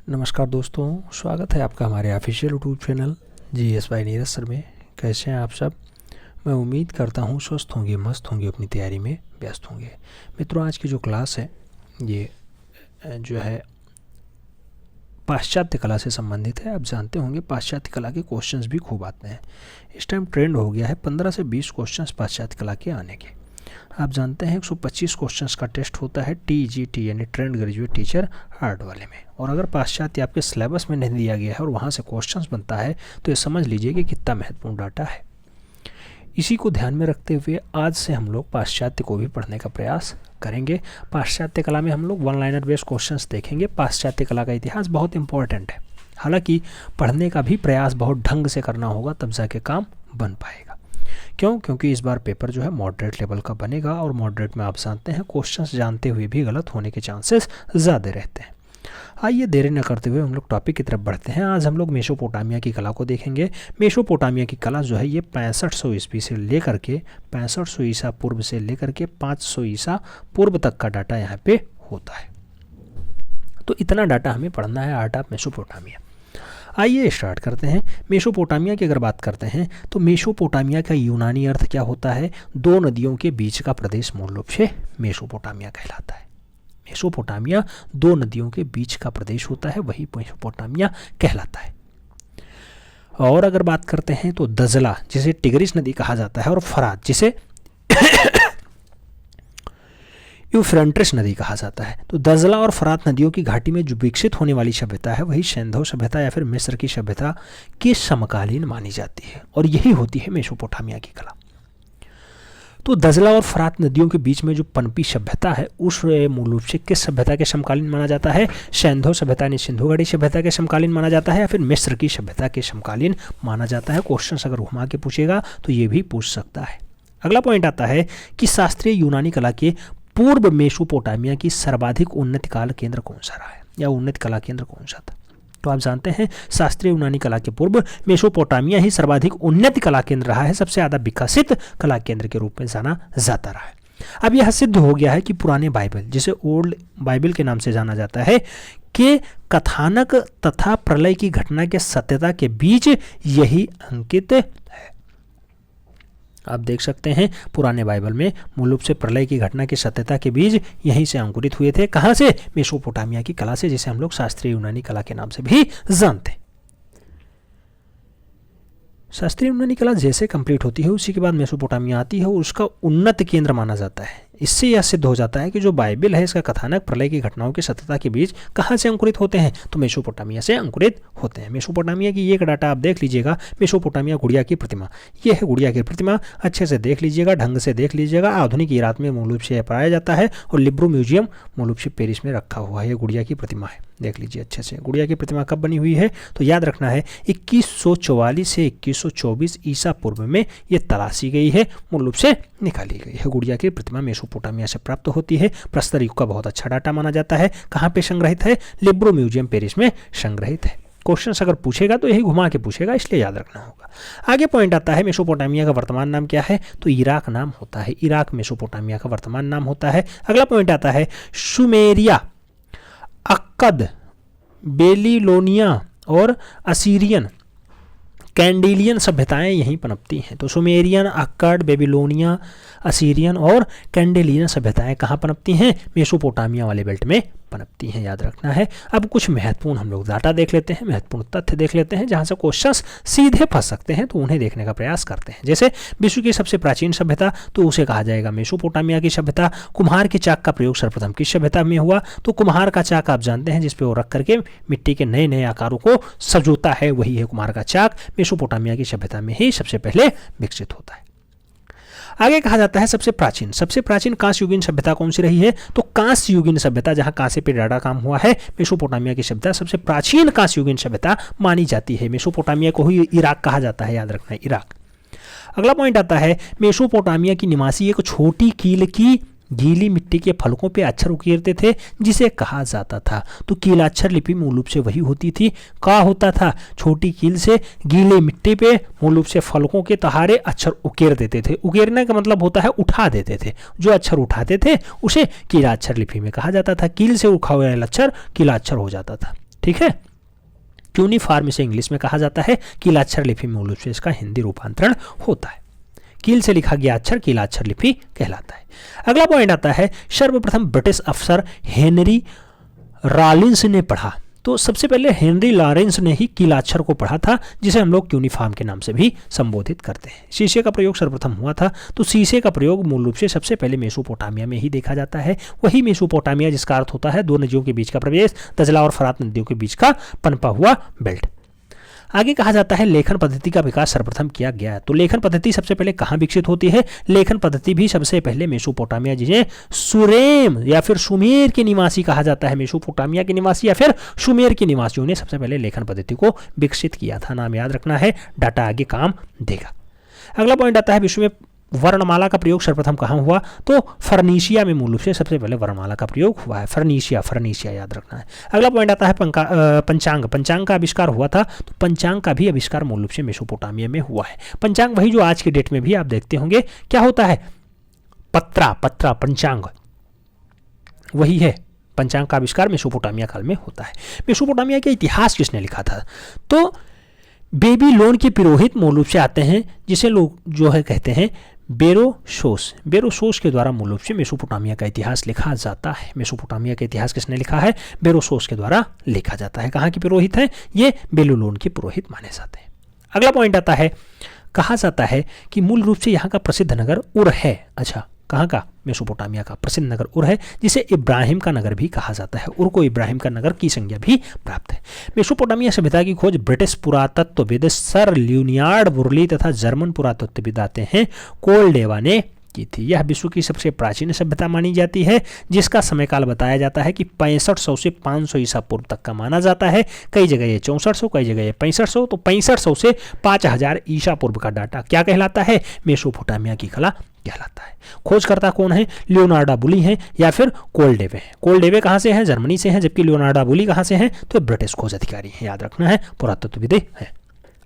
नमस्कार दोस्तों, स्वागत है आपका हमारे official YouTube channel GS by Neeraj sir में। कैसे हैं आप सब? मैं उम्मीद करता हूँ स्वस्थ होंगे, मस्त होंगे, अपनी तैयारी में व्यस्त होंगे। मित्रों, आज की जो क्लास है ये जो है पाश्चात्य कला से संबंधित है। आप जानते होंगे पाश्चात्य कला के क्वेश्चंस भी खूब आते हैं। इस टाइम ट्रेंड हो गया है 15 से 20 क्वेश्चंस पाश्चात्य कला के आने के। आप जानते हैं 125 क्वेश्चंस का टेस्ट होता है TGT यानी ट्रेंड ग्रेजुएट टीचर आर्ट वाले में। और अगर पाश्चात्य आपके सिलेबस में नहीं दिया गया है और वहाँ से क्वेश्चंस बनता है तो ये समझ लीजिए कि कितना महत्वपूर्ण डाटा है। इसी को ध्यान में रखते हुए आज से हम लोग पाश्चात्य को भी पढ़ने का प्रयास करेंगे। पाश्चात्य कला में हम लोग वन लाइनर बेस्ड क्वेश्चंस देखेंगे। पाश्चात्य कला का इतिहास बहुत इंपॉर्टेंट है, हालांकि पढ़ने का भी प्रयास बहुत ढंग से करना होगा, तब जाके काम बन पाएगा। क्योंकि इस बार पेपर जो है मॉडरेट लेवल का बनेगा और मॉडरेट में आप जानते हैं क्वेश्चंस जानते हुए भी गलत होने के चांसेस ज़्यादा रहते हैं। आइए देरी न करते हुए हम लोग टॉपिक की तरफ बढ़ते हैं। आज हम लोग मेसोपोटामिया की कला को देखेंगे। मेसोपोटामिया की कला जो है ये 6500 ईस्वी से लेकर के 6500 ईसा पूर्व से लेकर के 500 ईसा पूर्व तक का डाटा यहाँ पे होता है। तो इतना डाटा हमें पढ़ना है, आर्ट ऑफ मेसोपोटामिया। आइए स्टार्ट करते हैं। मेसोपोटामिया की अगर बात करते हैं तो मेसोपोटामिया का यूनानी अर्थ क्या होता है? दो नदियों के बीच का प्रदेश मूल रूप से मेसोपोटामिया कहलाता है। मेसोपोटामिया दो नदियों के बीच का प्रदेश होता है, वही मेसोपोटामिया कहलाता है। और अगर बात करते हैं तो दजला जिसे टिग्रिस नदी कहा जाता है और फरात जिसे यूफ्रेटिस नदी कहा जाता है। तो दजला और फरात नदियों की घाटी में जो विकसित होने वाली सभ्यता है वही सिंधु सभ्यता या फिर मिस्र की सभ्यता के समकालीन मानी जाती है और यही होती है मेसोपोटामिया की कला। तो दजला और फरात नदियों के बीच में जो पनपी सभ्यता है उस मूल रूप से किस सभ्यता के समकालीन माना जाता है? सिंधु सभ्यता यानी सिंधु घाटी सभ्यता के समकालीन माना जाता है या फिर मिस्र की सभ्यता के समकालीन माना जाता है। क्वेश्चन अगर घुमा के पूछेगा तो ये भी पूछ सकता है। अगला पॉइंट आता है कि शास्त्रीय यूनानी कला के पूर्व मेसोपोटामिया की सर्वाधिक उन्नत काल केंद्र कौन सा रहा है या उन्नत कला केंद्र कौन सा था? तो आप जानते हैं शास्त्रीय यूनानी कला के पूर्व मेसोपोटामिया ही सर्वाधिक उन्नत कला केंद्र रहा है, सबसे ज्यादा विकसित कला केंद्र के रूप में जाना जाता रहा है। अब यह सिद्ध हो गया है कि पुराने बाइबल जिसे ओल्ड बाइबल के नाम से जाना जाता है के कथानक तथा प्रलय की घटना के सत्यता के बीच यही अंकित है। आप देख सकते हैं पुराने बाइबल में मूल रूप से प्रलय की घटना की सत्यता के बीज यहीं से अंकुरित हुए थे। कहाँ से? मेसोपोटामिया की कला से, जिसे हम लोग शास्त्रीय यूनानी कला के नाम से भी जानते हैं। शास्त्रीय यूनानी कला जैसे कंप्लीट होती है उसी के बाद मेसोपोटामिया आती है और उसका उन्नत केंद्र माना जाता है। इससे यह सिद्ध हो जाता है कि जो बाइबल है इसका कथानक प्रलय की घटनाओं की सत्यता के बीच कहाँ से अंकुरित होते हैं? तो मेसोपोटामिया से अंकुरित होते हैं। मेसोपोटामिया की एक डाटा आप देख लीजिएगा, मेसोपोटामिया गुड़िया की प्रतिमा, ये है गुड़िया की प्रतिमा। अच्छे से देख लीजिएगा, ढंग से देख लीजिएगा। आधुनिक इराक में मूल रूप से पाया जाता है और लिब्रो म्यूजियम मूल रूप से पेरिस में रखा हुआ है। ये गुड़िया की प्रतिमा है, देख लीजिए अच्छे से। गुड़िया की प्रतिमा कब बनी हुई है? तो याद रखना है 2144 से 2124 ईसा पूर्व में ये तलाशी गई है, मूल रूप से निकाली गई है। गुड़िया की प्रतिमा मेसोपोटामिया से प्राप्त होती है। प्रस्तर युग का बहुत अच्छा डाटा माना जाता है। कहाँ पे संग्रहित है? लिब्रो म्यूजियम पेरिस में संग्रहित है। क्वेश्चन अगर पूछेगा तो यही घुमा के पूछेगा, इसलिए याद रखना होगा। आगे पॉइंट आता है मेसोपोटामिया का वर्तमान नाम क्या है? तो इराक नाम होता है। इराक मेसोपोटामिया का वर्तमान नाम होता है। अगला पॉइंट आता है सुमेरिया, अक्कद, बेबीलोनिया और असीरियन कैंडिलियन सभ्यताएं यहीं पनपती हैं। तो सुमेरियन, अक्कड, बेबीलोनिया, असीरियन और कैंडिलियन सभ्यताएं कहाँ पनपती हैं? मेसोपोटामिया वाले बेल्ट में पनपती हैं, याद रखना है। अब कुछ महत्वपूर्ण हम लोग डाटा देख लेते हैं, महत्वपूर्ण तथ्य देख लेते हैं जहां से क्वेश्चंस सीधे फंस सकते हैं, तो उन्हें देखने का प्रयास करते हैं। जैसे विश्व की सबसे प्राचीन सभ्यता, तो उसे कहा जाएगा मेसोपोटामिया की सभ्यता। कुम्हार के चाक का प्रयोग सर्वप्रथम किस सभ्यता में हुआ? तो कुम्हार का चाक आप जानते हैं जिसपे वो रख करके मिट्टी के नए नए आकारों को सजोता है, वही है कुम्हार का चाक। मेसोपोटामिया की सभ्यता में ही सबसे पहले विकसित होता है। आगे कहा जाता है सबसे प्राचीन कांस्य युगीन सभ्यता कौन सी रही है? तो कांस्य युगीन सभ्यता, जहां कांसे पे डाटा काम हुआ है, मेसोपोटामिया की सभ्यता सबसे प्राचीन कांस्य युगीन सभ्यता मानी जाती है। मेसोपोटामिया को ही इराक कहा जाता है, याद रखना है, इराक। अगला पॉइंट आता है मेसोपोटामिया की निवासी एक छोटी कील की गीली मिट्टी के फलकों पे अक्षर उकेरते थे जिसे कहा जाता था। तो कीलाक्षर लिपि मूल रूप से वही होती थी। क्या होता था? छोटी कील से गीले मिट्टी पे मूल रूप से फलकों के तहारे अक्षर उकेर देते थे। उकेरने का मतलब होता है उठा देते थे। जो अक्षर उठाते थे उसे कीलाक्षर लिपि में कहा जाता था। कील से उठा हुआ अक्षर कीलाक्षर हो जाता था। ठीक है। क्यूनिफॉर्म इसे इंग्लिश में कहा जाता है। कीलाक्षर लिपि मूल रूप से इसका हिंदी रूपांतरण होता है। कील से लिखा गया अक्षर कीलाक्षर लिपि कहलाता है। अगला पॉइंट आता है, सर्वप्रथम ब्रिटिश अफसर हेनरी रॉलिंस ने पढ़ा। तो सबसे पहले हेनरी लॉरेंस ने ही कीलाक्षर को पढ़ा था, जिसे हम लोग क्यूनिफॉर्म के नाम से भी संबोधित करते हैं। शीशे का प्रयोग सर्वप्रथम हुआ था। तो शीशे का प्रयोग मूल रूप से सबसे पहले मेसोपोटामिया में ही देखा जाता है। वही मेसोपोटामिया जिसका अर्थ होता है दो नदियों के बीच का प्रवेश, दजला और फरात नदियों के बीच का पनपा हुआ बेल्ट। आगे कहा जाता है लेखन पद्धति का विकास सर्वप्रथम किया गया है। तो लेखन पद्धति सबसे पहले कहाँ विकसित होती है? लेखन पद्धति भी सबसे पहले मेसोपोटामिया, जिसे सुरेम या फिर सुमेर के निवासी कहा जाता है, मेसोपोटामिया के निवासी या फिर सुमेर के निवासियों ने सबसे पहले लेखन पद्धति को विकसित किया था। नाम याद रखना है, डाटा आगे काम देगा। अगला पॉइंट आता है विश्व में वर्णमाला का प्रयोग सर्वप्रथम कहाँ हुआ? तो फर्नीशिया में मूल रूप से सबसे पहले वर्णमाला का प्रयोग हुआ है। फर्नीशिया याद रखना है। अगला पॉइंट आता है पंचांग। पंचांग का आविष्कार हुआ था। तो पंचांग का भी आविष्कार मूल रूप से मेसोपोटामिया में हुआ है। पंचांग वही जो आज के डेट में भी आप देखते होंगे क्या होता है, पत्रा पंचांग वही है। पंचांग का आविष्कार मेसोपोटामिया काल में होता है। मेसोपोटामिया का इतिहास किसने लिखा था? तो बेबीलोन के पुरोहित मूल रूप से आते हैं, जिसे लोग जो है कहते हैं बेरोसोस के द्वारा मूल रूप से मेसोपोटामिया का इतिहास लिखा जाता है। मेसोपोटामिया का इतिहास किसने लिखा है? बेरोसोस के द्वारा लिखा जाता है। कहाँ के पुरोहित हैं? ये बेबीलोन के पुरोहित माने जाते हैं। अगला पॉइंट आता है, कहा जाता है कि मूल रूप से यहाँ का प्रसिद्ध नगर उर है। अच्छा, कहाँ का? मेसोपोटामिया का प्रसिद्ध नगर उर है, जिसे इब्राहिम का नगर भी कहा जाता है। उर को इब्राहिम का नगर की संज्ञा भी प्राप्त है। मेसोपोटामिया सभ्यता की खोज ब्रिटिश पुरातत्वविद सर लियोनार्ड बुर्ली तथा जर्मन पुरातत्वविद आते हैं कोलडेवा ने की थी। यह विश्व की सबसे प्राचीन सभ्यता मानी जाती है, जिसका समयकाल बताया जाता है कि 6500 से 500 ईसा पूर्व तक का माना जाता है। कई जगह ये 6400, कई जगह ये 6500। तो 6500 से 5000 ईसा पूर्व का डाटा क्या कहलाता है? मेसोपोटामिया की कला कहलाता है। खोजकर्ता कौन है? लियोनार्डो बुली हैं या फिर कोलडेवे। कोलडेवे कहाँ से हैं? जर्मनी से हैं। जबकि लियोनार्डो बुली कहाँ से हैं? तो ब्रिटिश खोज अधिकारी हैं, याद रखना है, पुरातत्वविद हैं।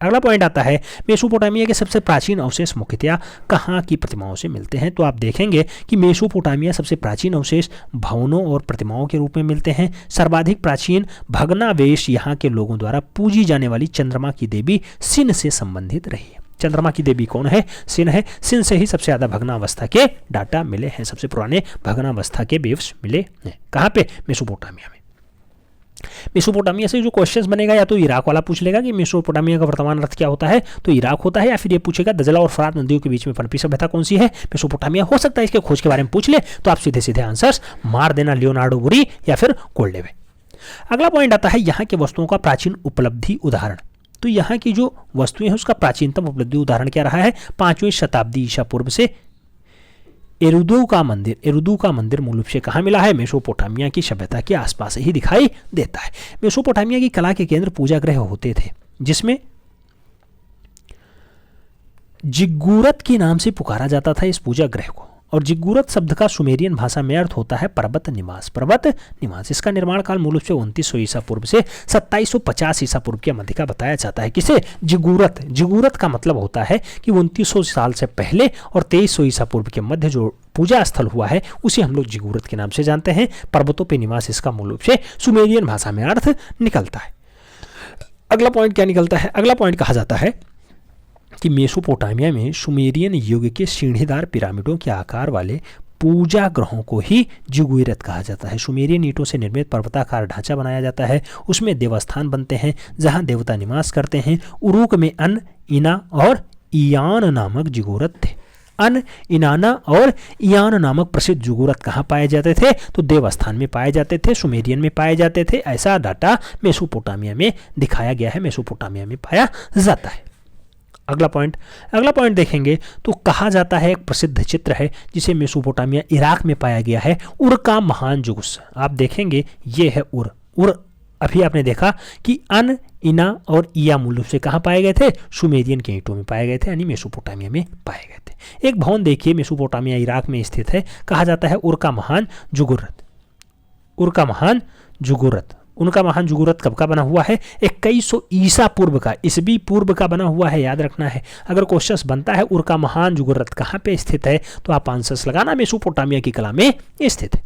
अगला पॉइंट आता है, मेसोपोटामिया के सबसे प्राचीन अवशेष मुख्यतया कहाँ की प्रतिमाओं से मिलते हैं? तो आप देखेंगे कि मेसोपोटामिया सबसे प्राचीन अवशेष भवनों और प्रतिमाओं के रूप में मिलते हैं। सर्वाधिक प्राचीन भग्नावशेष यहाँ के लोगों द्वारा पूजी जाने वाली चंद्रमा की देवी सिन से संबंधित रही है। चंद्रमा की देवी कौन है? सिन है। सिन से ही सबसे ज़्यादा भग्नावस्था के डाटा मिले हैं, सबसे पुराने भग्नावस्था के वेव्स मिले हैं। कहाँ पे? मेसोपोटामिया में। मेसोपोटामिया से जो क्वेश्चंस बनेगा, या तो इराक वाला पूछ लेगा कि मेसोपोटामिया का वर्तमान अर्थ क्या होता है, तो इराक होता है, या फिर ये पूछेगा दजला और फरात नदियों के बीच में पनपी सभ्यता कौन सी है? मेसोपोटामिया। हो सकता है इसके खोज के बारे में पूछ ले, तो आप सीधे सीधे आंसर्स मार देना, लियोनार्डो बुरी या फिर कोलडेवे। अगला पॉइंट आता है यहाँ के वस्तुओं का प्राचीन उपलब्धि उदाहरण। तो यहाँ की जो वस्तुएं हैं उसका प्राचीनतम उपलब्धि उदाहरण क्या रहा है? 5वीं शताब्दी ईसा पूर्व से एरुदू का मंदिर मूल रूप से कहाँ मिला है? मेसोपोटामिया की सभ्यता के आसपास ही दिखाई देता है। मेसोपोटामिया की कला के केंद्र पूजा गृह होते थे, जिसमें जिग्गुरत के नाम से पुकारा जाता था इस पूजा गृह को। और जिग्गुरत शब्द का सुमेरियन भाषा में अर्थ होता है पर्वत निवास। इसका निर्माण काल मूल रूप से 2900 ईसा पूर्व से 2750 ईसा पूर्व के मध्य का बताया जाता है। किसे? जिग्गुरत का मतलब होता है कि 2900 साल से पहले और 2300 ईसा पूर्व के मध्य जो पूजा स्थल हुआ है उसे हम लोग जिग्गुरत के नाम से जानते हैं। पर्वतों पर निवास इसका मूल रूप से सुमेरियन भाषा में अर्थ निकलता है। अगला पॉइंट क्या निकलता है? अगला पॉइंट कहा जाता है कि मेसोपोटामिया में सुमेरियन युग के सीढ़ीदार पिरामिडों के आकार वाले पूजा ग्रहों को ही जिगुरत कहा जाता है। सुमेरियन ईंटों से निर्मित पर्वताकार ढांचा बनाया जाता है, उसमें देवस्थान बनते हैं जहां देवता निवास करते हैं। उरूक में अन, इना और इयान नामक जिगुरत थे। अन, इनाना और इयान नामक प्रसिद्ध जिगुरत कहाँ पाए जाते थे? तो देवस्थान में पाए जाते थे, सुमेरियन में पाए जाते थे। ऐसा डाटा मेसोपोटामिया में दिखाया गया है, मेसोपोटामिया में पाया जाता है। अगला पॉइंट देखेंगे तो कहा जाता है एक प्रसिद्ध चित्र है जिसे मेसोपोटामिया इराक में पाया गया है, उर का महान जुगुस। आप देखेंगे ये है उर। अभी आपने देखा कि अन, इना और इया मूल रूप से कहाँ पाए गए थे? सुमेरियन के ईंटों में पाए गए थे, यानी मेसोपोटामिया में पाए गए थे। एक भवन देखिए मेसोपोटामिया इराक में स्थित है, कहा जाता है उर का महान जुगुरत। उनका महान जुगुरत कब का बना हुआ है? 2100 ईसा पूर्व का, ईसवी पूर्व का बना हुआ है, याद रखना है। अगर क्वेश्चन बनता है उर का महान जुगुरत कहाँ पे स्थित है, तो आप आंसर्स लगाना मेसोपोटामिया की कला में स्थित है।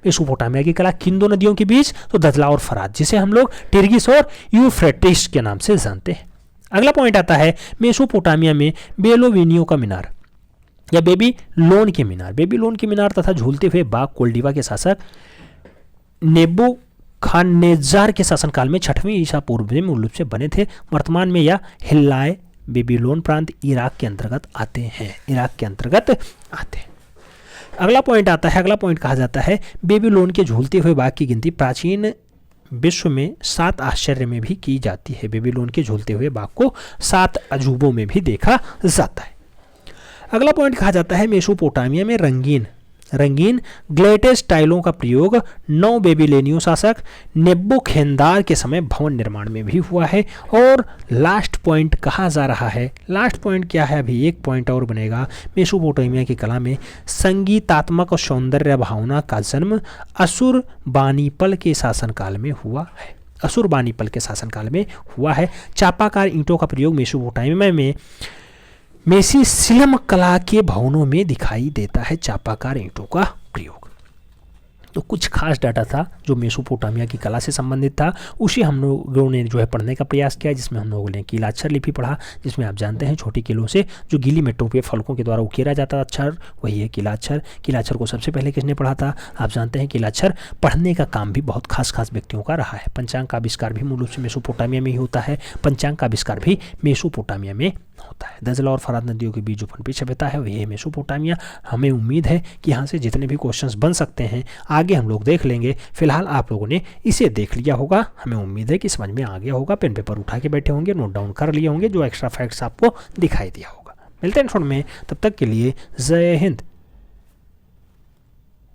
मेसोपोटामिया की कला किन दो नदियों के बीच? तो दजला और फरात, जिसे हम लोग टिग्रिस और यूफ्रेटिस के नाम से जानते हैं। अगला पॉइंट आता है मेसोपोटामिया में बेलोवेनियो का मीनार या बेबीलोन के मीनार। बेबीलोन के मीनार तथा झूलते हुए बाग कोल्डिवा के शासक नेबूखदनेस्जार के शासनकाल में 6वीं ईसा पूर्व में मूल रूप से बने थे। वर्तमान में यह हिल्लाए बेबीलोन प्रांत इराक के अंतर्गत आते हैं। अगला पॉइंट आता है, अगला पॉइंट कहा जाता है बेबीलोन के झूलते हुए बाग की गिनती प्राचीन विश्व में 7 आश्चर्य में भी की जाती है। बेबीलोन के झूलते हुए बाग को 7 अजूबों में भी देखा जाता है। अगला पॉइंट कहा जाता है मेसोपोटामिया में रंगीन ग्लेटेस टाइलों का प्रयोग 9 बेबीलोनियो शासक नेबूखदनेस्जार के समय भवन निर्माण में भी हुआ है। और लास्ट पॉइंट कहा जा रहा है, लास्ट पॉइंट क्या है, अभी एक पॉइंट और बनेगा। मेसोपोटामिया की कला में संगीतात्मक सौंदर्य भावना का जन्म असुरबानीपल के शासनकाल में हुआ है। चापाकार ईंटों का प्रयोग मेसोपोटामिया में मेसिसिलम कला के भवनों में दिखाई देता है। चापाकार ईंटों का प्रयोग। तो कुछ खास डाटा था जो मेसोपोटामिया की कला से संबंधित था, उसे हम लोगों ने जो है पढ़ने का प्रयास किया, जिसमें हम लोगों ने कीलाक्षर लिपि पढ़ा, जिसमें आप जानते हैं छोटी कीलों से जो गीली मिट्टों पे फलकों के द्वारा उकेरा जाता अक्षर, वही है कीलाक्षर। कीलाक्षर को सबसे पहले किसने पढ़ा था? आप जानते हैं कीलाक्षर पढ़ने का काम भी बहुत खास व्यक्तियों का रहा है। पंचांग का आविष्कार भी मूल रूप से मेसोपोटामिया में ही होता है। दजला और फरात नदियों के बीच जो पनपी सभ्यता है वही है मेसोपोटामिया। हमें उम्मीद है कि यहाँ से जितने भी क्वेश्चंस बन सकते हैं आगे हम लोग देख लेंगे। फिलहाल आप लोगों ने इसे देख लिया होगा, हमें उम्मीद है कि समझ में आ गया होगा। पेन पेपर उठा के बैठे होंगे, नोट डाउन कर लिए होंगे, जो एक्स्ट्रा फैक्ट्स आपको दिखाई दिया होगा। मिलते हैं शॉर्ट में, तब तक के लिए जय हिंद।